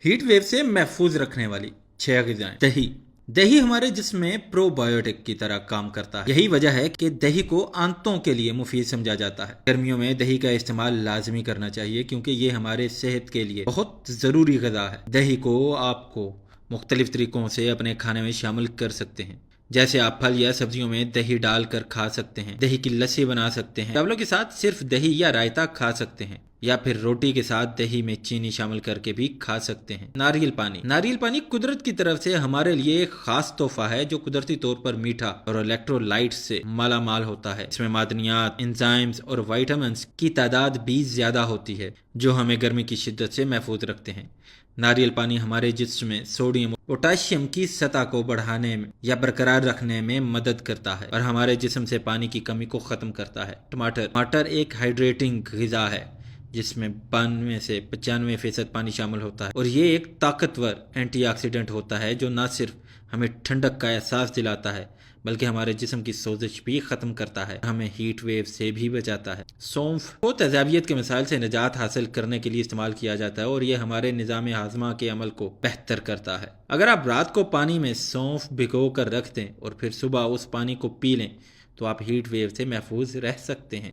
Heat wave से महफूज रखने वाली 6 ग़िज़ाएं। दही। दही हमारे जिस्म में प्रोबायोटिक की तरह काम करता है। यही वजह है कि दही को आंतों के लिए मुफीद समझा जाता है। गर्मियों में दही का इस्तेमाल लाजमी करना चाहिए क्योंकि ये हमारे सेहत के लिए बहुत ज़रूरी ग़िज़ा है। दही को आपको मुख्तलिफ तरीक़ों से अपने खाने में शामिल कर सकते हैं, जैसे आप फल या सब्जियों में दही डालकर खा सकते हैं, दही की लस्सी बना सकते हैं, चावलों के साथ सिर्फ दही या रायता खा सकते हैं, या फिर रोटी के साथ दही में चीनी शामिल करके भी खा सकते हैं। नारियल पानी। नारियल पानी कुदरत की तरफ से हमारे लिए एक खास तोहफा है जो कुदरती तौर पर मीठा और इलेक्ट्रोलाइट्स से माला माल होता है। इसमें मादनियात, एंजाइम्स और विटामिन्स की तादाद भी ज्यादा होती है जो हमें गर्मी की शिद्दत से महफूज रखते हैं। नारियल पानी हमारे जिस्म में सोडियम पोटाशियम की सतह को बढ़ाने में या बरकरार रखने में मदद करता है और हमारे जिस्म से पानी की कमी को ख़त्म करता है। टमाटर एक हाइड्रेटिंग ग़िज़ा है जिसमें 92 से 95% पानी शामिल होता है और ये एक ताकतवर एंटीऑक्सीडेंट होता है जो न सिर्फ हमें ठंडक का एहसास दिलाता है बल्कि हमारे जिस्म की सोजिश भी ख़त्म करता है, हमें हीट वेव से भी बचाता है। सौंफ को तेज़ाबियत के मसाइल से निजात हासिल करने के लिए इस्तेमाल किया जाता है और ये हमारे निज़ाम हाज़मा के अमल को बेहतर करता है। अगर आप रात को पानी में सौंफ भिगो कर रख दें और फिर सुबह उस पानी को पी लें तो आप हीट वेव से महफूज रह सकते हैं।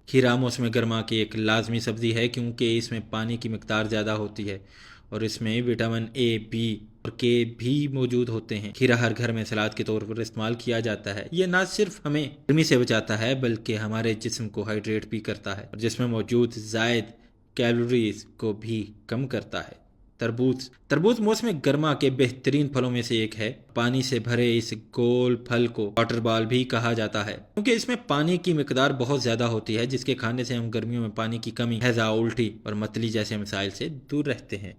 खीरा मौसम गर्मा की एक लाजमी सब्ज़ी है क्योंकि इसमें पानी की मिकदार ज़्यादा होती है और इसमें विटामिन ए, बी और के भी मौजूद होते हैं। खीरा हर घर में सलाद के तौर पर इस्तेमाल किया जाता है। ये न सिर्फ हमें गर्मी से बचाता है बल्कि हमारे जिस्म को हाइड्रेट भी करता है और जिसमें मौजूद ज़ायद कैलोरीज को भी कम करता है। तरबूज मौसम गर्मा के बेहतरीन फलों में से एक है। पानी से भरे इस गोल फल को वाटर बॉल भी कहा जाता है क्योंकि इसमें पानी की मिकदार बहुत ज़्यादा होती है जिसके खाने से हम गर्मियों में पानी की कमी, हैज़ा, उल्टी और मतली जैसे मसाइल से दूर रहते हैं।